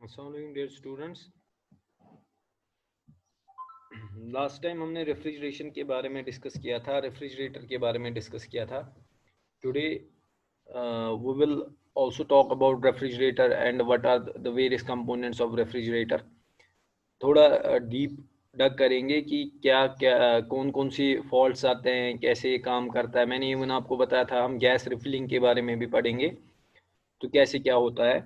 Assalamualaikum dear students. Last time हमने refrigeration के बारे में डिस्कस किया था, रेफ्रिजरेटर के बारे में डिस्कस किया था. Today we will also talk about refrigerator and what are the various components of refrigerator. थोड़ा डीप डग करेंगे कि क्या क्या कौन कौन सी फॉल्ट्स आते हैं, कैसे ये काम करता है. मैंने इवन आपको बताया था हम गैस रिफिलिंग के बारे में भी पढ़ेंगे, तो कैसे क्या होता है.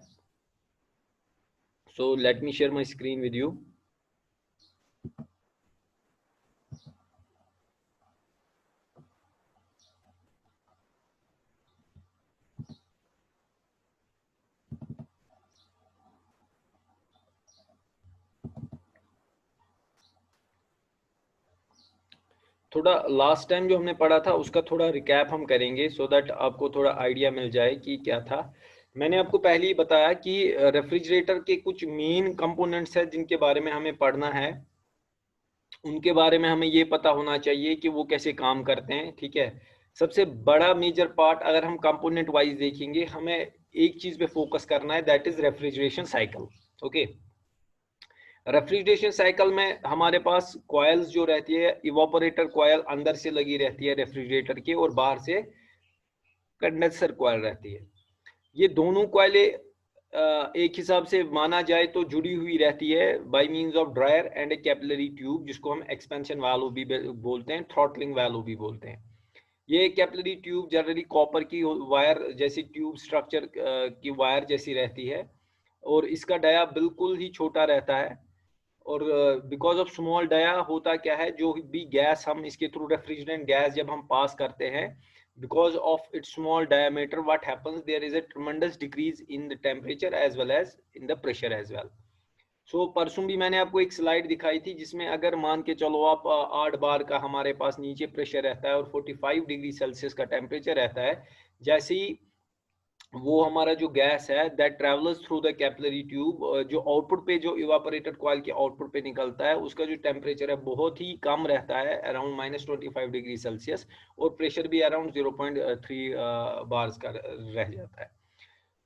So let me share my screen with you. थोड़ा लास्ट टाइम जो हमने पढ़ा था उसका थोड़ा रिकैप हम करेंगे सो दैट आपको थोड़ा आइडिया मिल जाए कि क्या था. मैंने आपको पहले ही बताया कि रेफ्रिजरेटर के कुछ मेन कंपोनेंट्स हैं जिनके बारे में हमें पढ़ना है. उनके बारे में हमें ये पता होना चाहिए कि वो कैसे काम करते हैं. ठीक है, सबसे बड़ा मेजर पार्ट अगर हम कंपोनेंट वाइज देखेंगे, हमें एक चीज पे फोकस करना है, that is refrigeration cycle. Okay, refrigeration cycle में हमारे पास कॉइल्स जो रहती है, इवापोरेटर कॉइल अंदर से लगी रहती है रेफ्रिजरेटर के, और बाहर से कंडेंसर कॉइल रहती है. ये दोनों कॉइलें एक हिसाब से माना जाए तो जुड़ी हुई रहती है by means of dryer and A capillary tube, जिसको हम एक्सपेंशन वाल्व भी बोलते हैं, थ्रॉटलिंग वाल्व भी बोलते हैं. ये कैपिलरी ट्यूब जनरली कॉपर की वायर जैसी ट्यूब स्ट्रक्चर की वायर जैसी रहती है, और इसका डाया बिल्कुल ही छोटा रहता है. और बिकॉज ऑफ स्मॉल डाया होता क्या है, जो भी गैस हम इसके थ्रू, रेफ्रिजरेंट गैस जब हम पास करते हैं, because of its small diameter, what happens, there is a tremendous decrease in the temperature as well as in the pressure as well. So परसों भी मैंने आपको एक स्लाइड दिखाई थी जिसमें अगर मान के चलो आप 8 बार का हमारे पास नीचे प्रेशर रहता है और 45 डिग्री सेल्सियस का टेम्परेचर रहता है, जैसे ही वो हमारा जो गैस है that travels through the capillary tube, जो आउटपुट पे, जो इवापोरेटेड कॉइल के आउटपुट पे निकलता है, उसका जो टेम्परेचर है बहुत ही कम रहता है, अराउंड -25 डिग्री सेल्सियस, और प्रेशर भी अराउंड 0.3 बार्स का रह जाता है.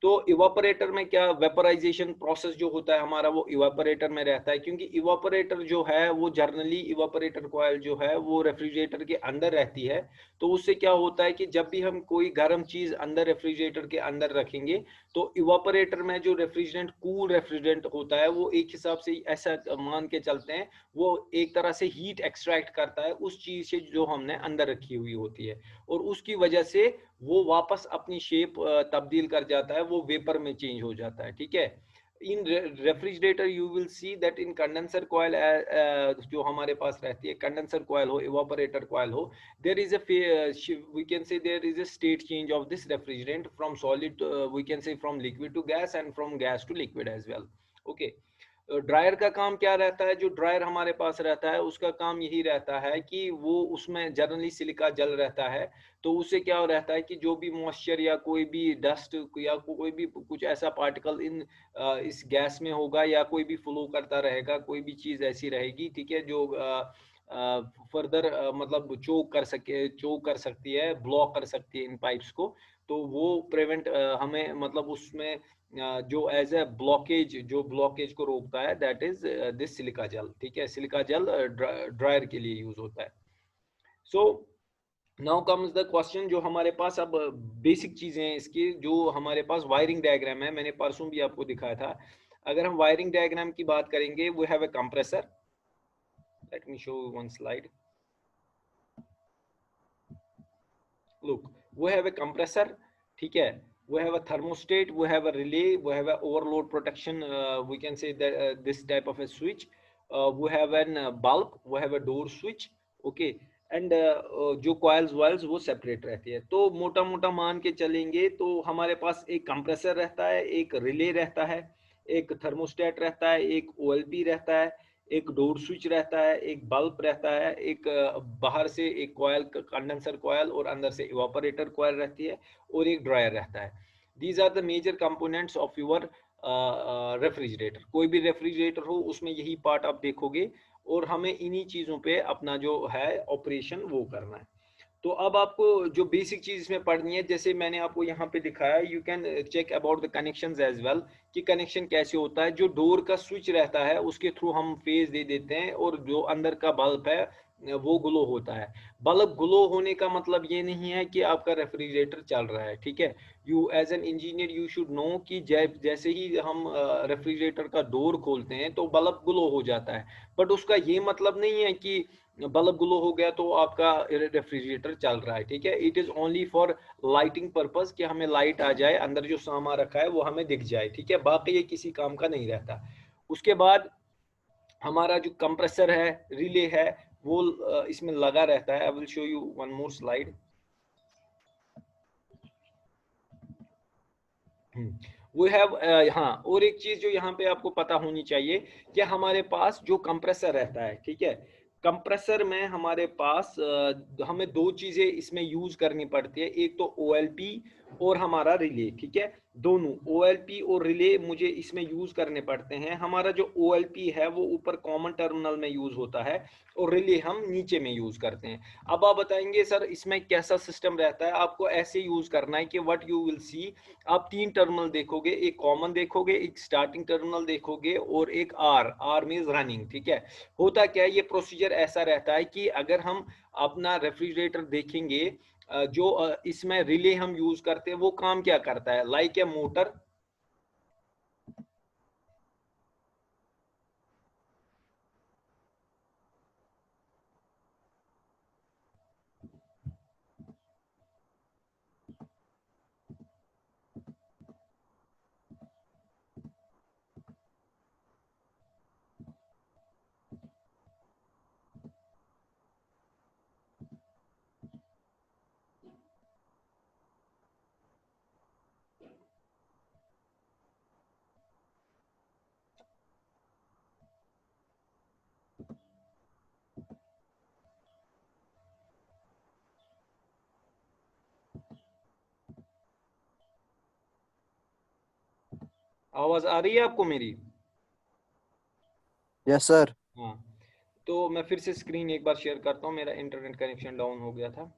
तो इवापोरेटर में क्या वेपराइजेशन प्रोसेस जो होता है हमारा, वो इवापोरेटर में रहता है, क्योंकि इवापोरेटर जो है वो जर्नली, इवापोरेटर कॉइल जो है वो रेफ्रिजरेटर के अंदर रहती है. तो उससे क्या होता है कि जब भी हम कोई गर्म चीज अंदर रेफ्रिजरेटर के अंदर रखेंगे, तो इवापोरेटर में जो रेफ्रिजरेंट, कूल रेफ्रिजरेंट होता है, वो एक हिसाब से ऐसा मान के चलते हैं, वो एक तरह से हीट एक्सट्रैक्ट करता है उस चीज से जो हमने अंदर रखी हुई होती है, और उसकी वजह से वो वापस अपनी शेप तब्दील कर जाता है, वो वेपर में चेंज हो जाता है. ठीक है, in refrigerator you will see that in condenser coil, जो हमारे पास रहती है, कंडेंसर कॉइल हो, इवापोरेटर कॉइल हो, there is we can say there is a state change of this refrigerant from solid, we can say from liquid to gas and from gas to liquid as well. Okay, dryer का काम क्या रहता है, जो dryer हमारे पास रहता है उसका काम यही रहता है कि वो, उसमें जनरली सिलिका जल रहता है, तो उससे क्या रहता है कि जो भी मॉइस्चर या कोई भी डस्ट या कोई भी कुछ ऐसा पार्टिकल इन इस गैस में होगा, या कोई भी फ्लो करता रहेगा, कोई भी चीज़ ऐसी रहेगी, ठीक है, जो फर्दर मतलब चोक कर सकती है, ब्लॉक कर सकती है इन पाइप्स को, तो वो प्रिवेंट हमें, मतलब उसमें जो एज ए ब्लॉकेज, जो ब्लॉकेज को रोकता है, that is this silica gel. ठीक है, सिलिका जेल ड्रायर के लिए यूज होता है. So now comes the question, जो हमारे पास अब बेसिक चीजें हैं इसकी, जो हमारे पास वायरिंग डायग्राम है, मैंने परसों भी आपको दिखाया था. अगर हम वायरिंग डायग्राम की बात करेंगे, we have a compressor. Let me show one slide. look, we have a compressor. ठीक है, we have a thermostat, we have a relay, we have a overload protection, we can say that this type of a switch, we have an bulb, we have a door switch. Okay, and जो coils वाइल्स वो separate रहती है. तो मोटा मोटा मान के चलेंगे तो हमारे पास एक कंप्रेसर रहता है, एक रिले रहता है, एक थर्मोस्टेट रहता है, एक ओएलपी रहता है, एक डोर स्विच रहता है, एक बल्ब रहता है, एक बाहर से एक कॉयल, कंडेंसर कॉयल, और अंदर से इवापोरेटर कॉयल रहती है, और एक ड्रायर रहता है. These are the major components of your refrigerator. कोई भी रेफ्रिजरेटर हो उसमें यही पार्ट आप देखोगे, और हमें इन्हीं चीज़ों पे अपना जो है ऑपरेशन वो करना है. तो अब आपको जो बेसिक चीज इसमें पढ़नी है, जैसे मैंने आपको यहाँ पे दिखाया, you can check about the connections as well, कि कनेक्शन कैसे होता है। जो डोर का स्विच रहता है उसके थ्रू हम फेज दे देते हैं, और जो अंदर का बल्ब है वो ग्लो होता है। बल्ब ग्लो होने का मतलब ये नहीं है कि आपका रेफ्रिजरेटर चल रहा है, ठीक है। You as an engineer you should know कि जैसे ही हम रेफ्रिजरेटर का डोर खोलते हैं तो बल्ब ग्लो हो जाता है, बट उसका ये मतलब नहीं है कि बल्ब ग्लो हो गया तो आपका रेफ्रिजरेटर चल रहा है, ठीक है। It is only for lighting purpose, कि हमें लाइट आ जाए, अंदर जो सामान रखा है वो हमें दिख जाए, ठीक है। बाकी ये किसी काम का नहीं रहता। उसके बाद हमारा जो कंप्रेसर है, रिले है, वो इसमें लगा रहता है। I will show you one more slide. वो हैव हाँ, और एक चीज जो यहाँ पे आपको पता होनी चाहिए कि हमारे पास जो कंप्रेसर रहता है, ठीक है, कंप्रेसर में हमारे पास हमें दो चीजें इसमें यूज करनी पड़ती है। एक तो OLP और हमारा रिले, ठीक है। दोनों OLP और रिले मुझे इसमें यूज करने पड़ते हैं। हमारा जो OLP है वो ऊपर कॉमन टर्मिनल में यूज होता है, और रिले हम नीचे में यूज करते हैं। अब आप बताएंगे सर इसमें कैसा सिस्टम रहता है। आपको ऐसे यूज करना है कि व्हाट यू विल सी, आप तीन टर्मिनल देखोगे, एक कॉमन देखोगे, एक स्टार्टिंग टर्मिनल देखोगे, और एक आर मींस रनिंग, ठीक है। होता क्या है, ये प्रोसीजर ऐसा रहता है कि अगर हम अपना रेफ्रिजरेटर देखेंगे, जो इसमें रिले हम यूज करते हैं वो काम क्या करता है, लाइक ए मोटर। आवाज आ रही है आपको मेरी? Yes sir. हाँ, तो मैं फिर से स्क्रीन एक बार शेयर करता हूँ, मेरा इंटरनेट कनेक्शन डाउन हो गया था।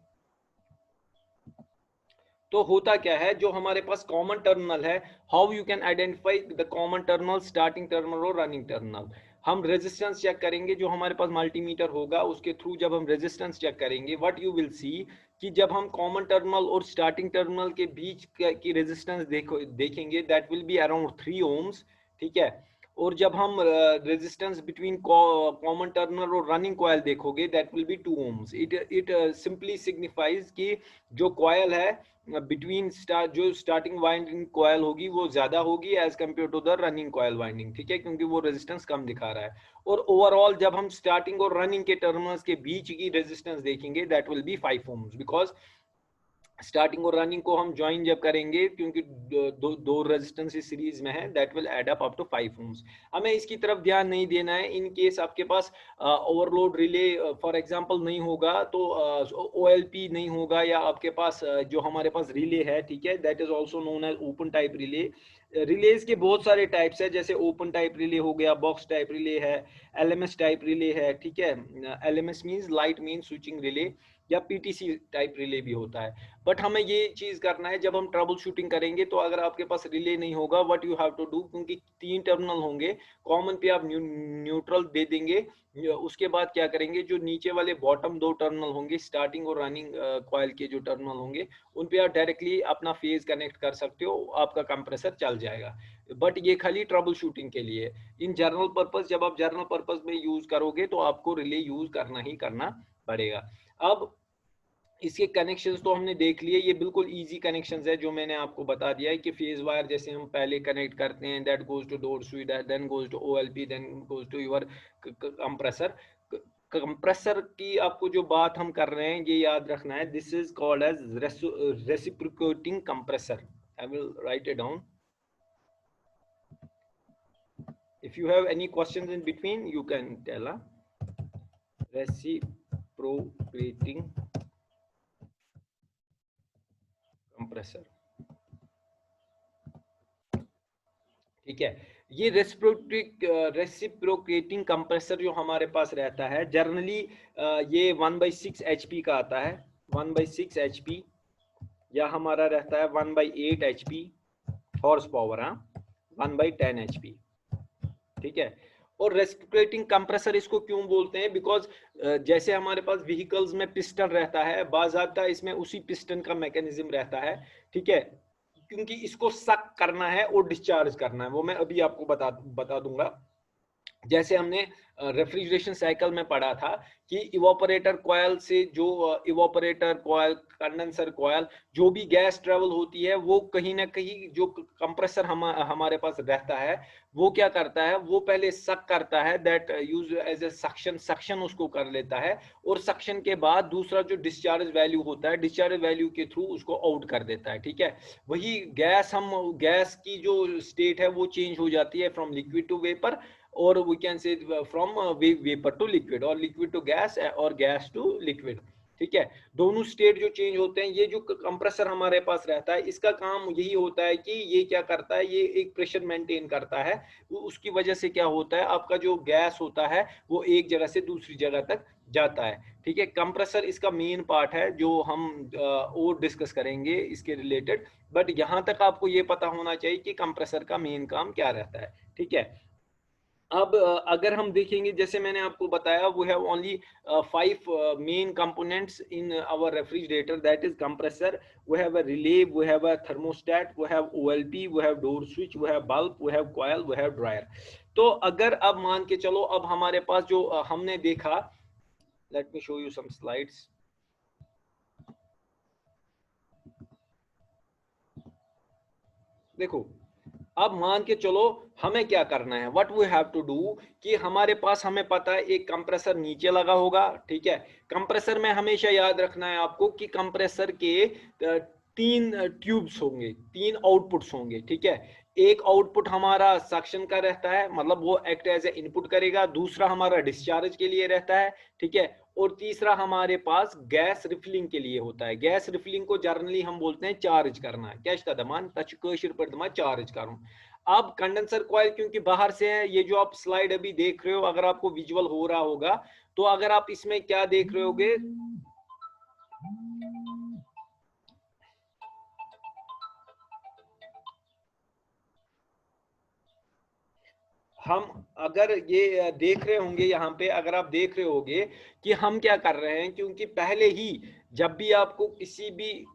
तो होता क्या है, जो हमारे पास कॉमन टर्मिनल है, how you can identify the common terminal, starting terminal और रनिंग टर्मिनल। हम रेजिस्टेंस चेक करेंगे, जो हमारे पास मल्टीमीटर होगा उसके थ्रू जब हम रेजिस्टेंस चेक करेंगे, व्हाट यू विल सी, कि जब हम कॉमन टर्मिनल और स्टार्टिंग टर्मिनल के बीच की रेजिस्टेंस देखेंगे, that will be around 3 ohms, ठीक है। और जब हम रेजिस्टेंस बिटवीन कॉमन टर्मिनल और रनिंग कॉयल देखोगे, that will be 2 ohms। It simply signifies कि जो कॉयल है बिटवीन जो स्टार्टिंग वाइंडिंग कॉयल होगी वो ज्यादा होगी as compare to the running coil winding, ठीक है, क्योंकि वो रेजिस्टेंस कम दिखा रहा है। और ओवरऑल जब हम स्टार्टिंग और रनिंग के टर्मिनल्स के बीच की रेजिस्टेंस देखेंगे, that will be 5 ohms, because starting और रनिंग को हम ज्वाइन जब करेंगे, क्योंकि दो रेजिस्टेंस इस सीरीज में है, that will add up to 5 ohms। हमें इसकी तरफ ध्यान नहीं देना है। इन केस आपके पास ओवरलोड रिले फॉर एग्जांपल नहीं होगा, तो OLP नहीं होगा, या आपके पास जो हमारे पास रिले है, ठीक है, that is also known as open type relay. Relays के बहुत सारे टाइप्स है, जैसे ओपन टाइप रिले हो गया, बॉक्स टाइप रिले है, LMS टाइप रिले है, ठीक है। LMS means light mean switching relay, या PTC टाइप रिले भी होता है। बट हमें ये चीज करना है, जब हम ट्रबल शूटिंग करेंगे, तो अगर आपके पास रिले नहीं होगा, what you have to do, क्योंकि तीन टर्मिनल होंगे, कॉमन पे आप न्यूट्रल दे देंगे। उसके बाद क्या करेंगे, जो नीचे वाले बॉटम दो टर्मिनल होंगे, स्टार्टिंग और रनिंग कॉइल के जो टर्मिनल होंगे, उन पे आप डायरेक्टली अपना फेज कनेक्ट कर सकते हो, आपका कंप्रेसर चल जाएगा। बट ये खाली ट्रबल शूटिंग के लिए। इन जनरल पर्पस, जब आप जनरल पर्पस में यूज करोगे तो आपको रिले यूज करना ही करना पड़ेगा। अब इसके कनेक्शंस तो हमने देख लिए, ये बिल्कुल इजी कनेक्शंस है, जो मैंने आपको बता दिया है कि फेज वायर जैसे हम पहले कनेक्ट करते हैं, that goes to door switch, then goes to OLP, then goes to your compressor. Compressor की आपको जो बात हम कर रहे हैं, ये याद रखना है, this is called as reciprocating compressor. I will write it down. If you have any questions in between, you can tell. Reciprocating compressor, ठीक है। ये रेसिप्रोकेटिंग कंप्रेसर जो हमारे पास रहता है, जनरली ये 1/6 HP का आता है। 1/6 HP, या हमारा रहता है 1/8 HP हॉर्स पावर, हाँ 1/10 HP, ठीक है। और रेसिप्रोकेटिंग कंप्रेसर इसको क्यों बोलते हैं, बिकॉज जैसे हमारे पास व्हीकल्स में पिस्टन रहता है, बाज़ाब्ता इसमें उसी पिस्टन का मैकेनिज्म रहता है, ठीक है, क्योंकि इसको सक करना है और डिस्चार्ज करना है, वो मैं अभी आपको बता दूंगा। जैसे हमने रेफ्रिजरेशन साइकिल में पढ़ा था कि इवापोरेटर कॉयल से जो इवापोरेटर कॉयल, कंडेंसर कॉयल, जो भी गैस ट्रेवल होती है वो कहीं ना कहीं जो कंप्रेसर हमारे पास रहता है वो क्या करता है, वो पहले सक करता है, that use as a suction, suction उसको कर लेता है, और सक्शन के बाद दूसरा जो डिस्चार्ज वैल्यू होता है, डिस्चार्ज वैल्यू के थ्रू उसको आउट कर देता है, ठीक है। वही गैस, हम गैस की जो स्टेट है वो चेंज हो जाती है from liquid to vapour, or we can say from vapor to liquid, or liquid to gas, और gas to liquid, ठीक है। दोनों स्टेट जो चेंज होते हैं, ये जो कंप्रेसर हमारे पास रहता है इसका काम यही होता है कि ये क्या करता है, ये एक प्रेशर मेंटेन करता है, उसकी वजह से क्या होता है, आपका जो गैस होता है वो एक जगह से दूसरी जगह तक जाता है, ठीक है। कंप्रेसर इसका मेन पार्ट है जो हम और डिस्कस करेंगे इसके रिलेटेड, बट यहाँ तक आपको ये पता होना चाहिए कि कंप्रेसर का मेन काम क्या रहता है, ठीक है। अब अगर हम देखेंगे, जैसे मैंने आपको बताया, we have only 5 main components in our refrigerator, that is compressor, we have a relay, we have a thermostat, we have OLP, we have door switch, we have bulb, we have coil, we have dryer. तो अगर अब मान के चलो, अब हमारे पास जो हमने देखा, let me show you some slides. देखो, अब मान के चलो हमें क्या करना है, what we have to do, कि हमारे पास, हमें पता है एक कंप्रेसर नीचे लगा होगा, ठीक है। कंप्रेसर में हमेशा याद रखना है आपको कि कंप्रेसर के 3 ट्यूब्स होंगे, 3 आउटपुट्स होंगे, ठीक है। एक आउटपुट हमारा सक्शन का रहता है, मतलब वो एक्ट एज ए इनपुट करेगा, दूसरा हमारा डिस्चार्ज के लिए रहता है, ठीक है, और तीसरा हमारे पास गैस रिफिलिंग के लिए होता है। गैस रिफिलिंग को जर्नली हम बोलते हैं चार्ज करना, क्या इसका दमान तचकशिर पर दमा चार्ज करूं। अब कंडेंसर कॉइल क्योंकि बाहर से है, ये जो आप स्लाइड अभी देख रहे हो, अगर आपको विजुअल हो रहा होगा, तो अगर आप इसमें क्या देख रहे होगे, हम अगर ये देख रहे होंगे, यहाँ पे अगर आप देख रहे होगे कि हम क्या कर रहे हैं, क्योंकि पहले ही जब भी आपको किसी भी,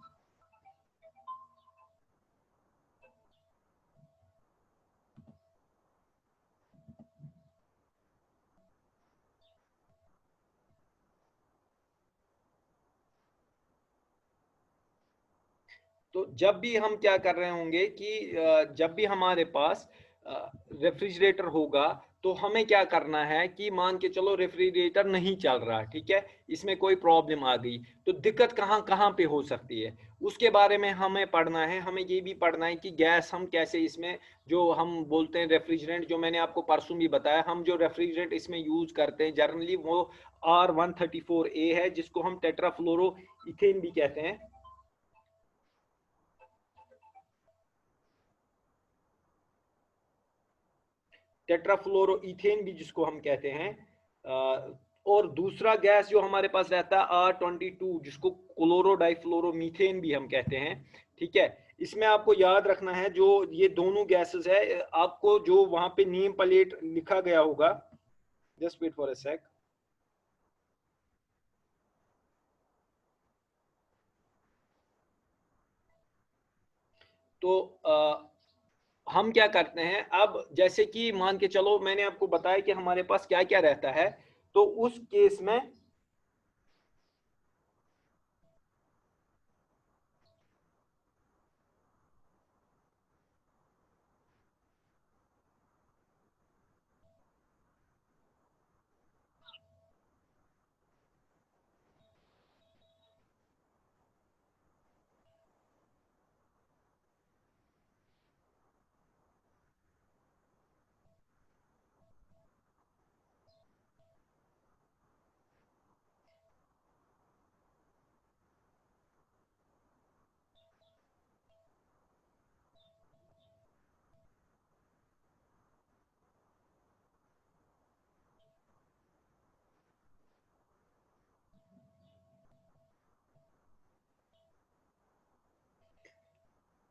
तो जब भी हम क्या कर रहे होंगे कि जब भी हमारे पास रेफ्रिजरेटर होगा, तो हमें क्या करना है कि मान के चलो रेफ्रिजरेटर नहीं चल रहा, ठीक है, इसमें कोई प्रॉब्लम आ गई, तो दिक्कत कहाँ कहाँ पे हो सकती है, उसके बारे में हमें पढ़ना है। हमें ये भी पढ़ना है कि गैस हम कैसे इसमें, जो हम बोलते हैं रेफ्रिजरेंट, जो मैंने आपको परसों भी बताया, हम जो रेफ्रिजरेंट इसमें यूज करते हैं जनरली वो R134A है, जिसको हम टेट्राफ्लोरो इथेन भी कहते हैं, टेट्राफ्लोरोइथेन भी जिसको हम कहते हैं। और दूसरा गैस जो हमारे पास रहता है R22, जिसको क्लोरोडाइफ्लोरोमीथेन भी हम कहते हैं, ठीक है। इसमें आपको याद रखना है, जो ये दोनों गैसेस है, आपको जो वहां पे नेम प्लेट लिखा गया होगा, जस्ट वेट फॉर अ सेक। तो हम क्या करते हैं, अब जैसे कि मान के चलो मैंने आपको बताया कि हमारे पास क्या क्या रहता है, तो उस केस में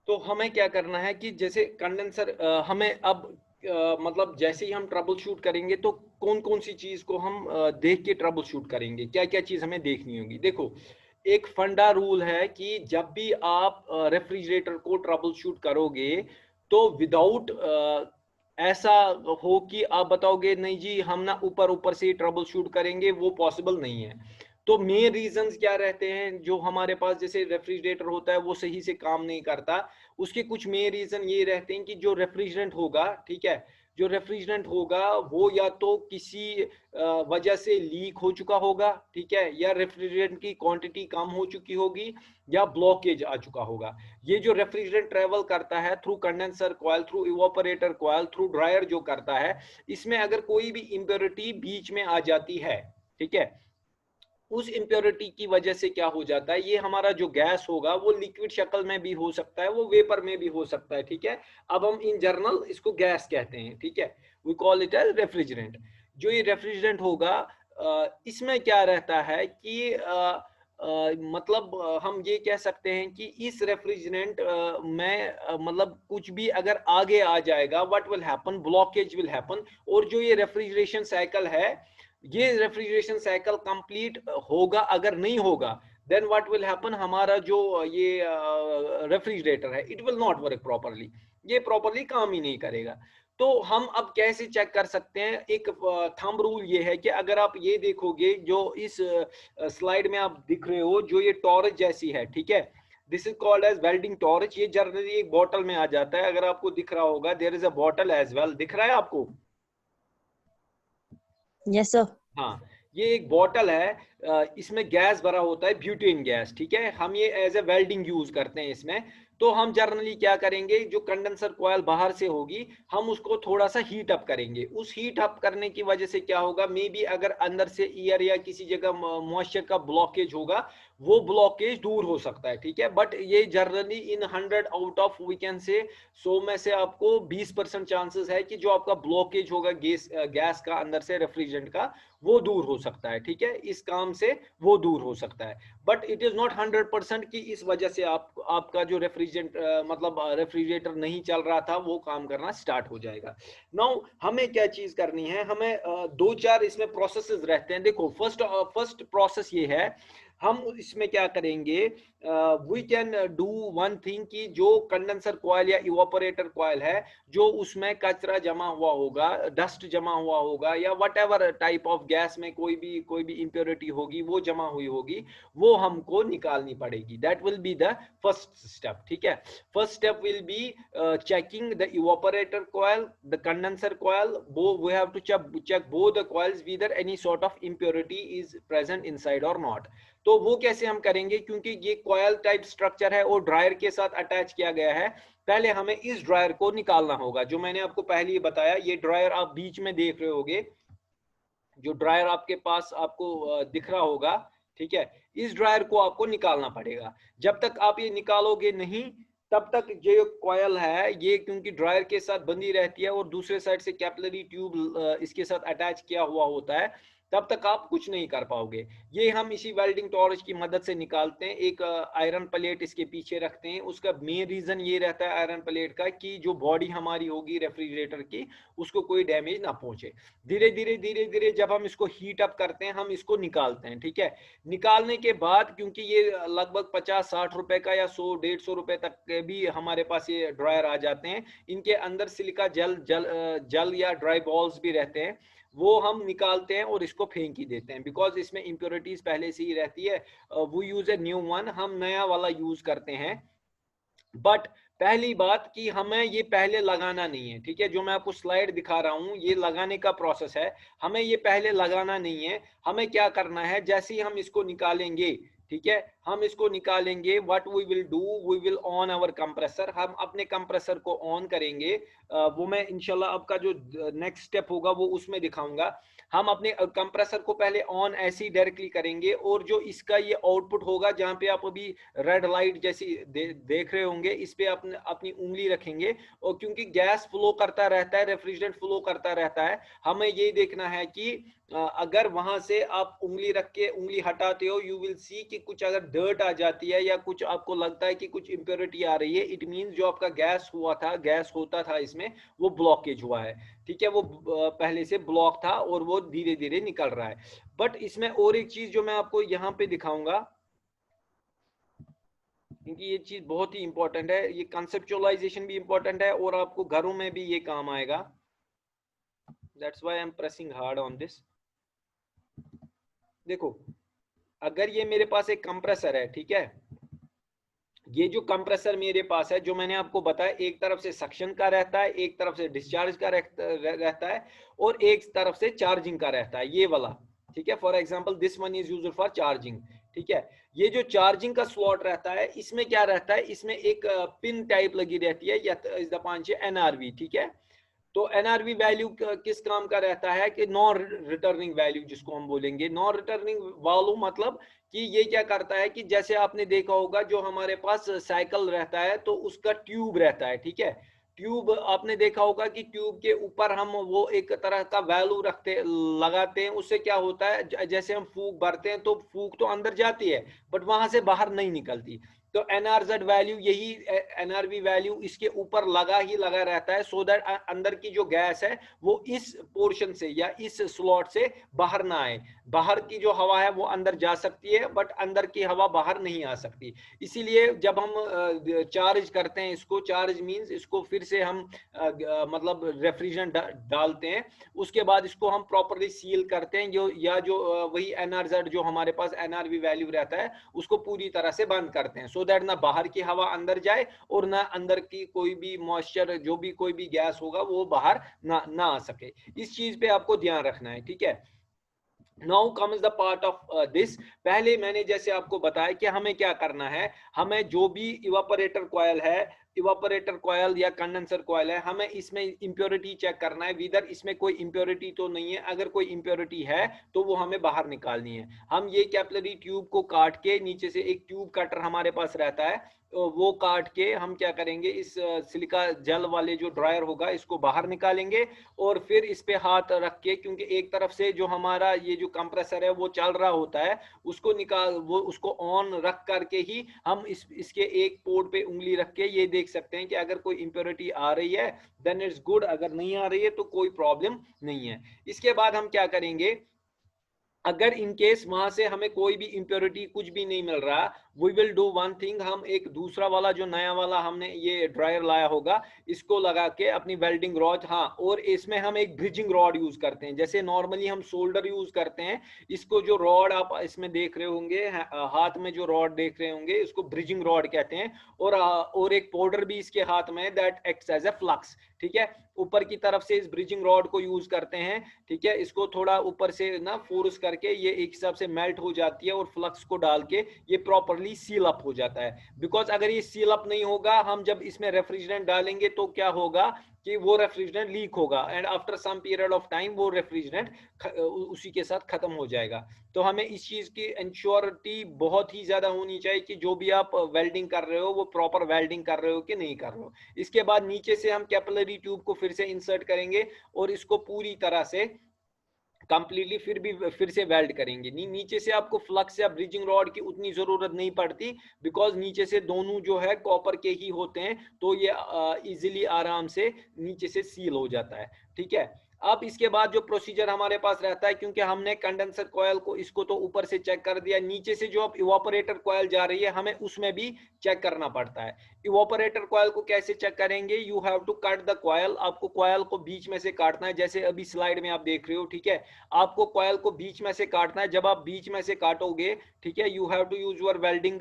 तो हमें क्या करना है कि जैसे कंडेंसर हमें अब मतलब जैसे ही हम ट्रबल शूट करेंगे तो कौन कौन सी चीज को हम देख के ट्रबल शूट करेंगे, क्या क्या चीज हमें देखनी होगी। देखो, एक फंडा रूल है कि जब भी आप रेफ्रिजरेटर को ट्रबल शूट करोगे तो विदाउट ऐसा हो कि आप बताओगे नहीं जी हम ना ऊपर ऊपर से ट्रबल शूट करेंगे, वो पॉसिबल नहीं है। तो मेन रीजंस क्या रहते हैं जो हमारे पास, जैसे रेफ्रिजरेटर होता है वो सही से काम नहीं करता, उसके कुछ मेन रीजन ये रहते हैं कि जो रेफ्रिजरेंट होगा, ठीक है, जो रेफ्रिजरेंट होगा वो या तो किसी वजह से लीक हो चुका होगा, ठीक है, या रेफ्रिजरेंट की क्वांटिटी कम हो चुकी होगी, या ब्लॉकेज आ चुका होगा। ये जो रेफ्रिजरेंट ट्रेवल करता है through condenser coil, through evaporator coil, through dryer जो करता है, इसमें अगर कोई भी इम्प्योरिटी बीच में आ जाती है, ठीक है, उस इम्प्योरिटी की वजह से क्या हो जाता है, ये हमारा जो गैस होगा वो लिक्विड शक्ल में भी हो सकता है, वो वेपर में भी हो सकता है, ठीक है। अब हम इन जनरल इसको गैस कहते हैं, ठीक है, we call it as refrigerant. जो ये रेफ्रिजरेंट होगा इसमें क्या रहता है कि मतलब हम ये कह सकते हैं कि इस रेफ्रिजरेंट में मतलब कुछ भी अगर आगे आ जाएगा, what will happen, blockage will happen. और जो ये रेफ्रिजरेशन साइकिल है, ये रेफ्रिजरेशन साइकिल कंप्लीट होगा, अगर नहीं होगा देन व्हाट विल हैपन, हमारा जो ये रेफ्रिजरेटर है it will not work properly, ये प्रॉपरली काम ही नहीं करेगा। तो हम अब कैसे चेक कर सकते हैं, एक थंब रूल ये है कि अगर आप ये देखोगे जो इस स्लाइड में आप दिख रहे हो, जो ये टॉर्च जैसी है, ठीक है, this is called as welding torch. ये जनरली एक बॉटल में आ जाता है, अगर आपको दिख रहा होगा, there is a bottle as well, दिख रहा है आपको? Yes sir. हाँ, ये एक बॉटल है, इसमें गैस भरा होता है, ब्यूटेन गैस, ठीक है, हम ये एज ए वेल्डिंग यूज करते हैं इसमें। तो हम जनरली क्या करेंगे, जो कंडेंसर कॉइल बाहर से होगी हम उसको थोड़ा सा हीट अप करेंगे। उस हीट अप करने की वजह से क्या होगा, मे बी अगर अंदर से एयर या किसी जगह मॉइस्चर का ब्लॉकेज होगा, वो ब्लॉकेज दूर हो सकता है, ठीक है। बट ये generally in 100 out of we can say 100 में से आपको 20% चांसेस है कि जो आपका ब्लॉकेज होगा गैस का अंदर से रेफ्रिजरेंट का, वो दूर हो सकता है, ठीक है, इस काम से वो दूर हो सकता है। बट इट इज नॉट 100% कि इस वजह से आपका जो रेफ्रिजरेंट मतलब रेफ्रिजरेटर नहीं चल रहा था वो काम करना स्टार्ट हो जाएगा। नाउ हमें क्या चीज करनी है, हमें दो चार इसमें प्रोसेसेस रहते हैं। देखो, फर्स्ट प्रोसेस ये है, हम इसमें क्या करेंगे, we can do one thing कि जो कंडेंसर कॉइल या इवापोरेटर कॉइल है, जो उसमें कचरा जमा हुआ होगा, डस्ट जमा हुआ होगा, या what ever type of gas में कोई भी इम्प्योरिटी होगी वो जमा हुई होगी, वो हमको निकालनी पड़ेगी। That will be the first step, ठीक है। First step will B checking the evaporator coil, the condenser coil. We have to check both the coils whether any sort of impurity is present inside or not. तो वो कैसे हम करेंगे, क्योंकि ये coil type structure है और dryer के साथ अटैच किया गया है। पहले हमें इस ड्रायर को निकालना होगा, जो मैंने आपको पहले ही बताया। ये ड्रायर आप बीच में देख रहे होगे, जो ड्रायर आपके पास आपको दिख रहा होगा, ठीक है, इस ड्रायर को आपको निकालना पड़ेगा। जब तक आप ये निकालोगे नहीं, तब तक जो कॉयल है ये, क्योंकि ड्रायर के साथ बंधी रहती है और दूसरे साइड से कैपिलरी ट्यूब इसके साथ अटैच किया हुआ होता है, तब तक आप कुछ नहीं कर पाओगे। ये हम इसी वेल्डिंग टॉर्च की मदद से निकालते हैं। एक आयरन प्लेट इसके पीछे रखते हैं। उसका मेन रीजन ये रहता है आयरन प्लेट का कि जो बॉडी हमारी होगी रेफ्रिजरेटर की, उसको कोई डैमेज ना पहुंचे। धीरे धीरे धीरे धीरे जब हम इसको हीट अप करते हैं, हम इसको निकालते हैं, ठीक है। निकालने के बाद, क्योंकि ये लगभग 50-60 रुपए का या 100-150 रुपए तक के भी हमारे पास ये ड्रायर आ जाते हैं, इनके अंदर सिलिका जल या ड्राई बॉल्स भी रहते हैं, वो हम निकालते हैं और इसको फेंक ही देते हैं, बिकॉज इसमें इंप्योरिटीज पहले से ही रहती है। वो यूज ए न्यू वन, हम नया वाला यूज करते हैं। बट पहली बात कि हमें ये पहले लगाना नहीं है, ठीक है, जो मैं आपको स्लाइड दिखा रहा हूं ये लगाने का प्रोसेस है, हमें ये पहले लगाना नहीं है। हमें क्या करना है, जैसे ही हम इसको निकालेंगे, ठीक है, हम इसको निकालेंगे, what we will do, we will on our compressor, हम अपने कंप्रेसर को ऑन करेंगे। वो मैं इंशाल्लाह आपका जो नेक्स्ट स्टेप होगा वो उसमें दिखाऊंगा। हम अपने कंप्रेसर को पहले ऑन ऐसे ही डायरेक्टली करेंगे, और जो इसका ये आउटपुट होगा, जहां पे आप अभी रेड लाइट जैसी देख रहे होंगे, इस पे अपनी उंगली रखेंगे, और क्योंकि गैस फ्लो करता रहता है, रेफ्रिजरेंट फ्लो करता रहता है, हमें ये देखना है कि अगर वहां से आप उंगली रख के उंगली हटाते हो, यू विल सी कि कुछ अगर डर्ट आ जाती है या कुछ आपको लगता है कि कुछ इम्प्योरिटी आ रही है, इट मींस जो आपका गैस हुआ था, गैस होता था इसमें, वो ब्लॉकेज हुआ है। ठीक है, वो पहले से ब्लॉक था और वो धीरे धीरे निकल रहा है। बट इसमें और एक चीज जो मैं आपको यहाँ पे दिखाऊंगा, क्योंकि ये चीज बहुत ही इंपॉर्टेंट है, ये कंसेप्चुअलाइजेशन भी इंपॉर्टेंट है और आपको घरों में भी ये काम आएगा। That's why I am pressing hard on this. देखो, अगर ये मेरे पास एक कंप्रेसर है, ठीक है, ये जो कंप्रेसर मेरे पास है, जो मैंने आपको बताया, एक तरफ से सक्शन का रहता है, एक तरफ से डिस्चार्ज का रहता है, और एक तरफ से चार्जिंग का रहता है, ये वाला। ठीक है, for example this one is used for charging. ठीक है, ये जो चार्जिंग का स्लॉट रहता है, इसमें क्या रहता है, इसमें एक पिन टाइप लगी रहती है, या इस द पांच एनआरवी। ठीक है, तो एनआरवी वैल्यू किस काम का रहता है कि नॉन रिटर्निंग वैल्यू, जिसको हम बोलेंगे नॉन रिटर्निंग वैल्यू, मतलब कि ये क्या करता है कि जैसे आपने देखा होगा जो हमारे पास साइकिल रहता है तो उसका ट्यूब रहता है। ठीक है, ट्यूब आपने देखा होगा कि ट्यूब के ऊपर हम वो एक तरह का वैल्यू रखते लगाते हैं, उससे क्या होता है, जैसे हम फूक भरते हैं तो फूक तो अंदर जाती है बट वहां से बाहर नहीं निकलती। तो एनआरजेड वैल्यू, यही एनआरवी वैल्यू इसके ऊपर लगा ही लगा रहता है, सो दैट अंदर की जो गैस है वो इस पोर्शन से या इस स्लॉट से बाहर ना आए। बाहर की जो हवा है वो अंदर जा सकती है बट अंदर की हवा बाहर नहीं आ सकती। इसीलिए जब हम चार्ज करते हैं, इसको चार्ज मींस इसको फिर से हम मतलब रेफ्रिजरेंट डालते हैं, उसके बाद इसको हम प्रॉपरली सील करते हैं, जो या जो वही एनआरजेड जो हमारे पास एनआरवी वैल्यू रहता है उसको पूरी तरह से बंद करते हैं, सो दैट ना बाहर की हवा अंदर जाए और ना अंदर की कोई भी मॉइस्चर, जो भी कोई भी गैस होगा वो बाहर ना आ सके। इस चीज पे आपको ध्यान रखना है। ठीक है, now comes the part of this. पहले मैंने जैसे आपको बताया कि हमें क्या करना है, हमें जो भी इवापोरेटर कॉयल है, इवापोरेटर कॉयल या कंडेंसर कॉयल है, हमें इसमें इंप्योरिटी चेक करना है, विदर इसमें कोई इंप्योरिटी तो नहीं है। अगर कोई इंप्योरिटी है तो वो हमें बाहर निकालनी है। हम ये कैपिलरी ट्यूब को काट के, नीचे से एक ट्यूब कटर हमारे पास रहता है, तो वो काट के हम क्या करेंगे, इस सिलिका जेल वाले जो ड्रायर होगा इसको बाहर निकालेंगे, और फिर इस पे हाथ रख के, क्योंकि एक तरफ से जो हमारा ये जो कंप्रेसर है वो चल रहा होता है, उसको निकाल, वो उसको ऑन रख करके ही हम इसके एक पोर्ट पे उंगली रख के ये देख सकते हैं कि अगर कोई इंप्योरिटी आ रही है देन इट्स गुड, अगर नहीं आ रही है तो कोई प्रॉब्लम नहीं है। इसके बाद हम क्या करेंगे, अगर इन केस वहां से हमें कोई भी इंप्योरिटी कुछ भी नहीं मिल रहा, we will do one thing, हम एक दूसरा वाला जो नया वाला हमने ये ड्रायर लाया होगा इसको लगा के अपनी वेल्डिंग रॉड, हाँ, और इसमें हम एक ब्रिजिंग रॉड यूज करते हैं, जैसे नॉर्मली हम सोल्डर यूज करते हैं, इसको जो रॉड आप इसमें देख रहे होंगे, हाथ में जो रॉड देख रहे होंगे इसको ब्रिजिंग रॉड कहते हैं, और एक पाउडर भी इसके हाथ में, that acts as a flux. ठीक है, ऊपर की तरफ से इस ब्रिजिंग रॉड को यूज करते हैं। ठीक है, इसको थोड़ा ऊपर से ना फोर्स करके ये एक हिसाब से मेल्ट हो जाती है और फ्लक्स को डाल के ये प्रॉपरली सील अप हो जाता है। बिकॉज अगर ये सील अप नहीं होगा, हम जब इसमें रेफ्रिजरेंट डालेंगे तो क्या होगा कि वो रेफ्रिजरेंट लीक होगा, and after some period of time वो रेफ्रिजरेंट उसी के साथ खत्म हो जाएगा। तो हमें इस चीज की इंश्योरिटी बहुत ही ज्यादा होनी चाहिए कि जो भी आप वेल्डिंग कर रहे हो वो प्रॉपर वेल्डिंग कर रहे हो कि नहीं कर रहे हो। इसके बाद नीचे से हम कैपिलरी ट्यूब को फिर से इंसर्ट करेंगे और इसको पूरी तरह से कंप्लीटली फिर से वेल्ड करेंगे। नीचे से आपको फ्लक्स या ब्रिजिंग रॉड की उतनी जरूरत नहीं पड़ती, बिकॉज नीचे से दोनों जो है कॉपर के ही होते हैं, तो ये इजीली आराम से नीचे से सील हो जाता है। ठीक है, अब इसके बाद जो प्रोसीजर हमारे पास रहता है, क्योंकि हमने कंडेंसर कॉयल को इसको तो ऊपर से चेक कर दिया, नीचे से जो अब इवापोरेटर कॉयल जा रही है हमें उसमें भी चेक करना पड़ता है। इवापोरेटर कॉयल को कैसे चेक करेंगे, you have to cut the coil, आपको कॉयल को बीच में से काटना है, जैसे अभी स्लाइड में आप देख रहे हो। ठीक है, आपको कॉयल को बीच में से काटना है। जब आप बीच में से काटोगे, ठीक है, you have to use your welding,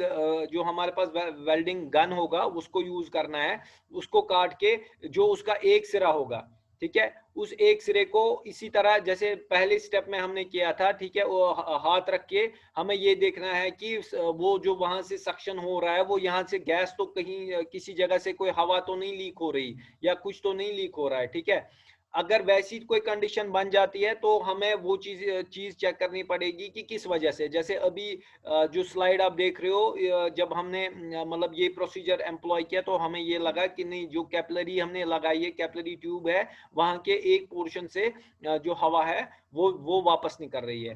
जो हमारे पास वेल्डिंग गन होगा उसको यूज करना है। उसको काट के जो उसका एक सिरा होगा, ठीक है, उस एक सिरे को इसी तरह जैसे पहले स्टेप में हमने किया था, ठीक है, वो हाथ रख के हमें ये देखना है कि वो जो वहां से सक्शन हो रहा है वो यहाँ से गैस तो कहीं किसी जगह से कोई हवा तो नहीं लीक हो रही या कुछ तो नहीं लीक हो रहा है। ठीक है, अगर वैसी कोई कंडीशन बन जाती है तो हमें वो चीज चेक करनी पड़ेगी कि किस वजह से। जैसे अभी जो स्लाइड आप देख रहे हो, जब हमने मतलब ये प्रोसीजर एम्प्लॉय किया तो हमें ये लगा कि नहीं, जो कैपिलरी हमने लगाई है, कैपिलरी ट्यूब है, वहां के एक पोर्शन से जो हवा है वो वापस निकल रही है।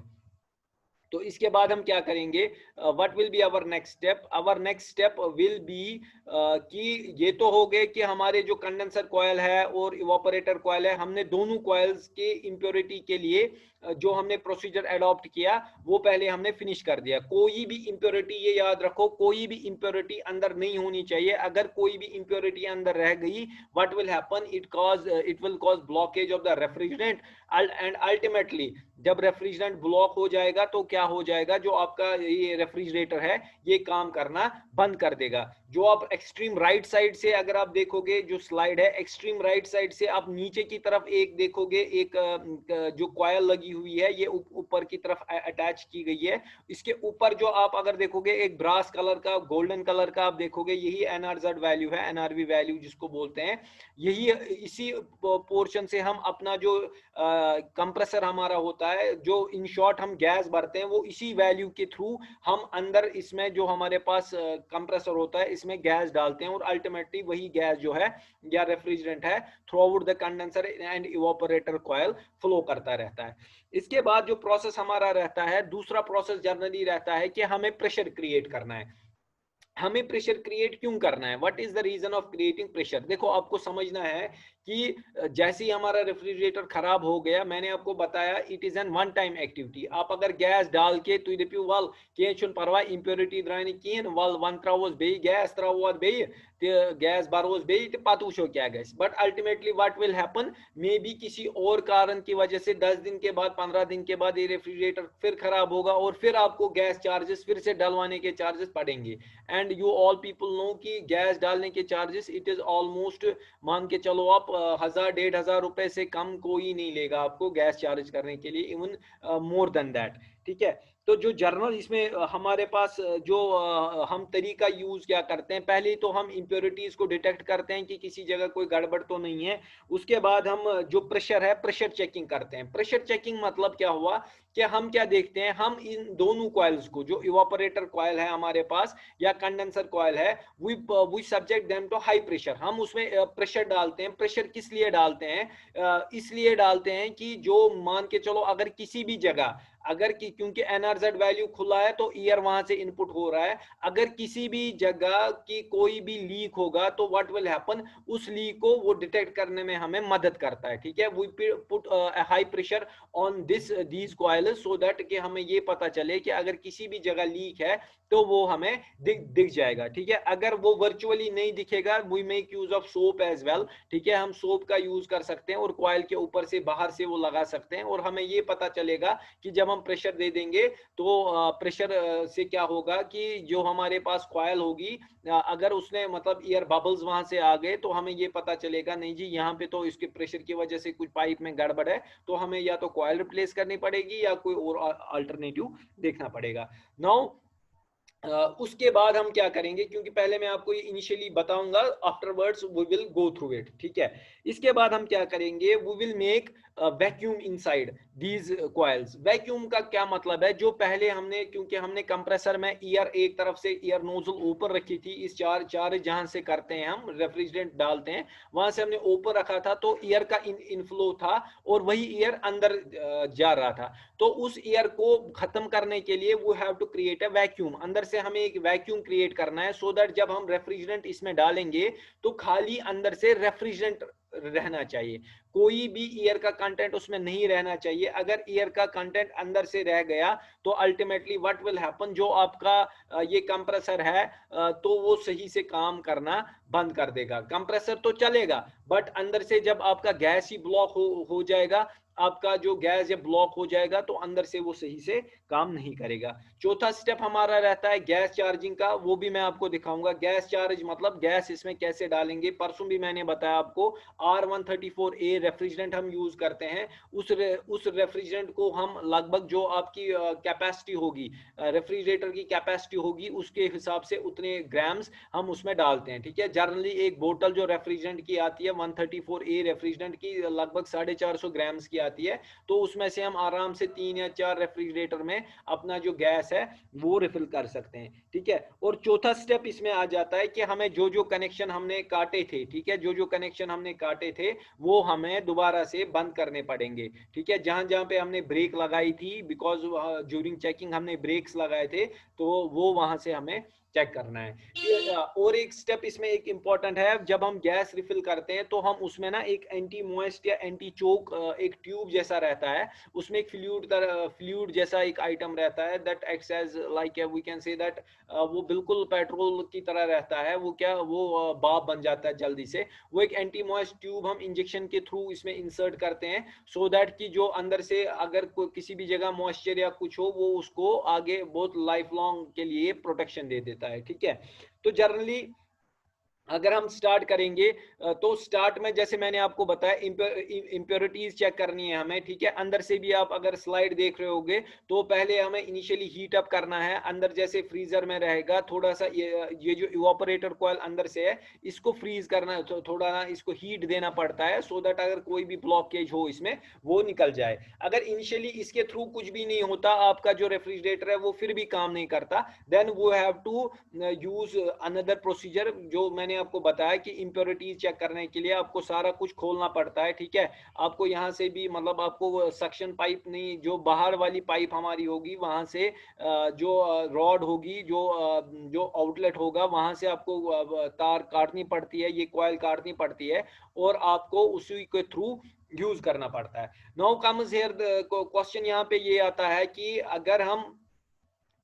तो इसके बाद हम क्या करेंगे, what will be our next step, our next step will be कि ये तो हो गए कि हमारे जो कंडेंसर कॉयल है और इवापोरेटर कॉयल है, हमने दोनों कॉयल्स के इंप्योरिटी के लिए जो हमने प्रोसीजर अडॉप्ट किया वो पहले हमने फिनिश कर दिया। कोई भी इंप्योरिटी, ये याद रखो, कोई भी इंप्योरिटी अंदर नहीं होनी चाहिए। अगर कोई भी इंप्योरिटी अंदर रह गई, what will happen, it will cause blockage of the refrigerant and ultimately जब रेफ्रिजरेंट ब्लॉक हो जाएगा तो क्या हो जाएगा, जो आपका ये रेफ्रिजरेटर है ये काम करना बंद कर देगा। जो आप एक्सट्रीम राइट साइड से अगर आप देखोगे, जो स्लाइड है एक्सट्रीम राइट साइड से आप नीचे की तरफ एक देखोगे, एक जो कॉयल लगी हुई है ये ऊपर की तरफ अटैच की गई है। इसके ऊपर जो आप अगर देखोगे एक ब्रास कलर का, गोल्डन कलर का आप देखोगे, यही एनआरजेड वैल्यू है, एनआरवी वैल्यू जिसको बोलते हैं। यही इसी पोर्शन से हम अपना जो कंप्रेसर हमारा होता है, जो इन शॉर्ट हम गैस भरते हैं, वो इसी वैल्यू के थ्रू हम अंदर इसमें जो हमारे पास कंप्रेसर होता है इसमें गैस डालते हैं और अल्टीमेटली वही गैस जो है या रेफ्रिजरेंट है through out the condenser and evaporator coil flow करता रहता है। इसके बाद जो प्रोसेस हमारा रहता है, दूसरा प्रोसेस जनरली रहता है कि हमें प्रेशर क्रिएट करना है। हमें प्रेशर क्रिएट क्यों करना है, what is the reason of creating pressure. देखो आपको समझना है कि जैसे ही हमारा रेफ्रिजरेटर खराब हो गया, मैंने आपको बताया it is an one time activity. आप अगर गैस डाल के तुम दपियो वल कह परवाह इंप्योरिटी द्राय कहें, वल वन त्रोस बे गैस त्रो बे गैस बरोस बे तो पत वो क्या गए, but ultimately what will happen, may be किसी और कारण की वजह से 10 दिन के बाद 15 दिन के बाद ये रेफ्रिजरेटर फिर खराब होगा और फिर आपको गैस चार्जेस फिर से डलवाने के चार्जेस पड़ेंगे। And you all people know कि गैस डालने के चार्जेस इट इज ऑलमोस्ट, मान के चलो आप 1000-1500 रुपए से कम कोई नहीं लेगा आपको गैस चार्ज करने के लिए, इवन मोर देन दैट। ठीक है, तो जो जर्नल इसमें हमारे पास जो हम तरीका यूज क्या करते हैं, पहले तो हम इंप्योरिटीज को डिटेक्ट करते हैं कि किसी जगह कोई गड़बड़ तो नहीं है। उसके बाद हम जो प्रेशर है प्रेशर चेकिंग करते हैं। प्रेशर चेकिंग मतलब क्या हुआ कि हम क्या देखते हैं, हम इन दोनों कॉइल्स को, जो इवापोरेटर कॉइल है हमारे पास या कंडेंसर कॉइल है, we subject them to high pressure. हम उसमें प्रेशर डालते हैं। प्रेशर किस लिए डालते हैं, इसलिए डालते हैं कि जो मान के चलो अगर किसी भी जगह, अगर क्योंकि एनआरजेड वैल्यू खुला है तो ईयर वहां से इनपुट हो रहा है, अगर किसी भी जगह की कोई भी लीक होगा तो व्हाट विल हैपन, उस लीक को वो डिटेक्ट करने में हमें मदद करता है। ठीक है, we put high pressure on these coils so that कि हमें ये पता चले कि अगर किसी भी जगह लीक है तो वो हमें दिख जाएगा। ठीक है, अगर वो वर्चुअली नहीं दिखेगा, we make use of soap as well. ठीक है, हम सोप का यूज कर सकते हैं और कॉइल के ऊपर से बाहर से वो लगा सकते हैं और हमें ये पता चलेगा कि जब हम प्रेशर दे देंगे तो प्रेशर से क्या होगा कि जो हमारे पास कॉइल होगी, अगर उसने मतलब एयर बबल्स वहां से आ गए तो हमें ये पता चलेगा नहीं जी यहाँ पे तो इसके प्रेशर की वजह से कुछ पाइप में गड़बड़ है, तो हमें या तो कॉइल रिप्लेस करनी पड़ेगी या कोई और अल्टरनेटिव देखना पड़ेगा। नाउ उसके बाद हम क्या करेंगे, क्योंकि पहले मैं आपको ये इनिशियली बताऊंगा, afterwards we will go through it. ठीक है, इसके बाद हम क्या करेंगे, we will make vacuum inside these coils. Vacuum का क्या मतलब है, जो पहले हमने, क्योंकि हमने कंप्रेसर में ईयर एक तरफ से ईयर नोजल ऊपर रखी थी, इस चार जहां से करते हैं हम रेफ्रिजरेंट डालते हैं वहां से हमने ऊपर रखा था, तो ईयर का इनफ्लो था और वही ईयर अंदर जा रहा था। तो उस ईयर को खत्म करने के लिए वो have to create a vacuum, अंदर से हमें एक वैक्यूम क्रिएट करना है सो दैट जब हम रेफ्रिजरेंट इसमें डालेंगे तो खाली अंदर से रेफ्रिजरेंट रहना चाहिए, कोई भी एयर का कंटेंट उसमें नहीं रहना चाहिए। अगर एयर का कंटेंट अंदर से रह गया तो अल्टीमेटली व्हाट विल हैपन, जो आपका ये कंप्रेसर है तो वो सही से काम करना बंद कर देगा। कंप्रेसर तो चलेगा बट अंदर से जब आपका गैस ही ब्लॉक हो जाएगा, आपका जो गैस जब ब्लॉक हो जाएगा तो अंदर से वो सही से काम नहीं करेगा। चौथा स्टेप हमारा रहता है गैस चार्जिंग का, वो भी मैं आपको दिखाऊंगा। गैस चार्ज मतलब गैस इसमें कैसे डालेंगे, परसों भी मैंने बताया आपको, R134A रेफ्रिजरेंट हम यूज करते हैं। उस रेफ्रिजरेंट को हम लगभग जो आपकी कैपेसिटी होगी, रेफ्रिजरेटर की कैपेसिटी होगी, उसके हिसाब से उतने ग्राम्स हम उसमें डालते हैं। ठीक है, जनरली एक बोतल जो रेफ्रिजरेंट की आती है 134A रेफ्रिजरेंट की लगभग 450 ग्राम्स की जाती है, तो उसमें से हम आराम से 3 या 4 रेफ्रिजरेटर में अपना जो गैस है वो रिफिल कर सकते हैं। ठीक है, और चौथा स्टेप इसमें आ जाता है कि हमें जो जो कनेक्शन हमने काटे थे, ठीक है, जो जो कनेक्शन हमने काटे थे वो हमें दोबारा से बंद करने पड़ेंगे। ठीक है, जहां जहां पे हमने ब्रेक लगाई थी, बिकॉज ड्यूरिंग चेकिंग हमने ब्रेक्स लगाए थे, तो वो वहां से हमें चेक करना है। और एक स्टेप इसमें एक इंपॉर्टेंट है, जब हम गैस रिफिल करते हैं तो हम उसमें ना एक एंटी मॉइस्ट या एंटी चोक एक ट्यूब जैसा रहता है, उसमें एक फ्लूइड जैसा एक आइटम रहता है, that acts as like we can say that वो बिल्कुल पेट्रोल की तरह रहता है, वो क्या वो भाप बन जाता है जल्दी से। वो एक एंटी मॉइस्ट ट्यूब हम इंजेक्शन के थ्रू इसमें इंसर्ट करते हैं, सो दैट कि जो अंदर से अगर किसी भी जगह मॉइस्चर या कुछ हो, वो उसको आगे बहुत लाइफ लॉन्ग के लिए प्रोटेक्शन दे देता है। ठीक है, तो जनरली अगर हम स्टार्ट करेंगे तो स्टार्ट में जैसे मैंने आपको बताया इम्प्योरिटीज चेक करनी है हमें। ठीक है, अंदर से भी आप अगर स्लाइड देख रहे होगे तो पहले हमें इनिशियली हीट अप करना है। अंदर जैसे फ्रीजर में रहेगा थोड़ा सा ये जो इवापोरेटर कॉइल अंदर से है, इसको फ्रीज करना है, तो थोड़ा ना इसको हीट देना पड़ता है, सो दैट अगर कोई भी ब्लॉकेज हो इसमें वो निकल जाए। अगर इनिशियली इसके थ्रू कुछ भी नहीं होता, आपका जो रेफ्रिजरेटर है वो फिर भी काम नहीं करता, देन वो have to use another procedure, जो मैंने आपको बताया कि इंप्योरिटीज चेक करने के लिए आपको सारा कुछ खोलना पड़ता है। ठीक है, आपको यहाँ से भी मतलब आपको सक्शन पाइप नहीं, जो बाहर वाली पाइप हमारी होगी वहां से जो रॉड होगी, जो आउटलेट होगा, वहां से आपको तार काटनी पड़ती है, ये कॉइल काटनी पड़ती है, और आपको उसी के थ्रू यूज करना पड़ता है। नाउ कम्स हियर क्वेश्चन, यहाँ पे ये आता है कि अगर हम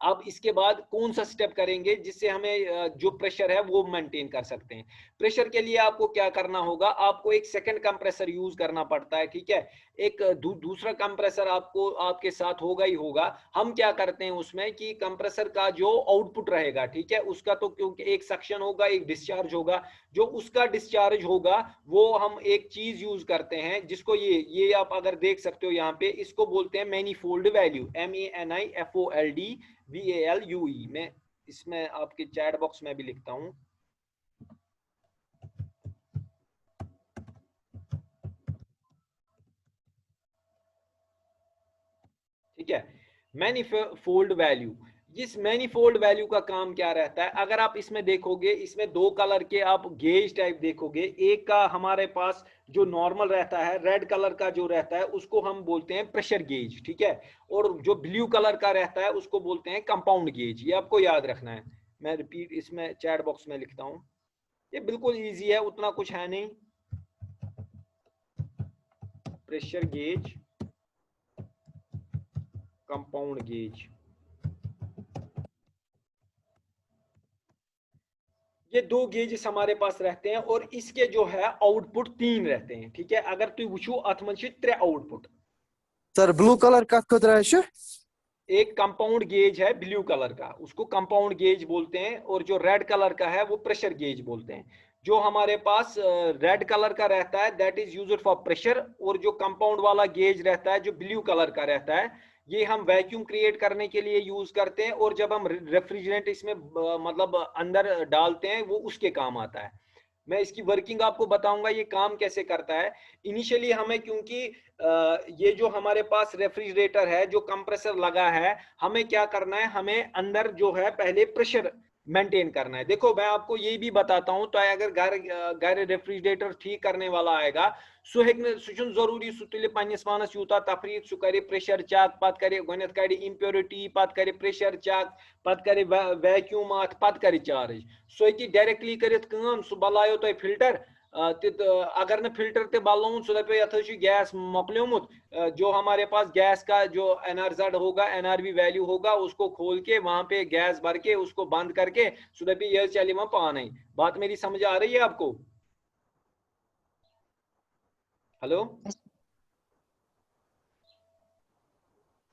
अब इसके बाद कौन सा स्टेप करेंगे जिससे हमें जो प्रेशर है वो मेंटेन कर सकते हैं। प्रेशर के लिए आपको क्या करना होगा, आपको एक सेकंड कंप्रेसर यूज करना पड़ता है। ठीक है, एक दूसरा कंप्रेसर आपको आपके साथ होगा ही होगा। हम क्या करते हैं उसमें कि कंप्रेसर का जो आउटपुट रहेगा, ठीक है, उसका तो क्योंकि एक सक्शन होगा एक डिस्चार्ज होगा, जो उसका डिस्चार्ज होगा वो हम एक चीज यूज करते हैं जिसको ये आप अगर देख सकते हो यहाँ पे, इसको बोलते हैं मैनीफोल्ड वैल्यू, MENIFOLDVALUE। मैं इसमें आपके चैट बॉक्स में भी लिखता हूं। ठीक है, मैनीफोल्ड वैल्यू, इस मैनीफोल्ड वैल्यू का काम क्या रहता है, अगर आप इसमें देखोगे, इसमें दो कलर के आप गेज टाइप देखोगे। एक का हमारे पास जो नॉर्मल रहता है, रेड कलर का जो रहता है उसको हम बोलते हैं प्रेशर गेज। ठीक है, और जो ब्लू कलर का रहता है उसको बोलते हैं कंपाउंड गेज। ये आपको याद रखना है, मैं रिपीट इसमें चैट बॉक्स में लिखता हूं, ये बिल्कुल ईजी है, उतना कुछ है नहीं। प्रेशर गेज, कंपाउंड गेज, ये दो गेजेस हमारे पास रहते हैं, और इसके जो है आउटपुट 3 रहते हैं। ठीक है, अगर तु वुचो अथ मन 3 आउटपुट। सर ब्लू कलर का खुदरा है, एक कंपाउंड गेज है ब्लू कलर का, उसको कंपाउंड गेज बोलते हैं, और जो रेड कलर का है वो प्रेशर गेज बोलते हैं। जो हमारे पास रेड कलर का रहता है that is used for pressure, और जो कंपाउंड वाला गेज रहता है जो ब्लू कलर का रहता है, ये हम वैक्यूम क्रिएट करने के लिए यूज करते हैं, और जब हम रेफ्रिजरेंट इसमें मतलब अंदर डालते हैं वो उसके काम आता है। मैं इसकी वर्किंग आपको बताऊंगा ये काम कैसे करता है। इनिशियली हमें, क्योंकि ये जो हमारे पास रेफ्रिजरेटर है, जो कंप्रेसर लगा है, हमें क्या करना है, हमें अंदर जो है पहले प्रेशर मेंटेन करना है। देखो मैं आपको ये भी बताता हूं, तो अगर घर रेफ्रिजरेटर ठीक करने वाला आएगा, सो जरूरी सह तुल पन्निस पानस यूता तफरीक, सह करे प्रेशर चेक, पत करे गोनेथ कड़े इम्प्योरिटी, पत करे प्रेशर चेक, पत करे वैक्यूम अत, पत करे चार्ज। सो हेकि डायरेक्टली करित काम, सह बलायो तो फिल्टर, अगर न फिल्टर ते बलोन, सो दपे यथ गैस मोकलोमुत, जो हमारे पास गैस का जो NRZ होगा, NRV वैल्यू होगा, उसको खोल के वहां पे गैस भर के उसको बंद करके, सो दपे यह चली वहां पानी। बात मेरी समझ आ रही है आपको? हेलो,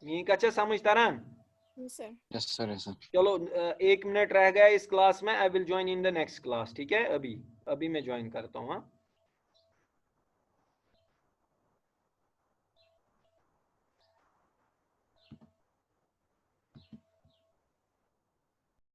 मी कच्चा समझ तरन? Yes sir. चलो 1 मिनट रह गया इस क्लास में, I will join in the next class. ठीक है, अभी मैं ज्वाइन करता हूँ।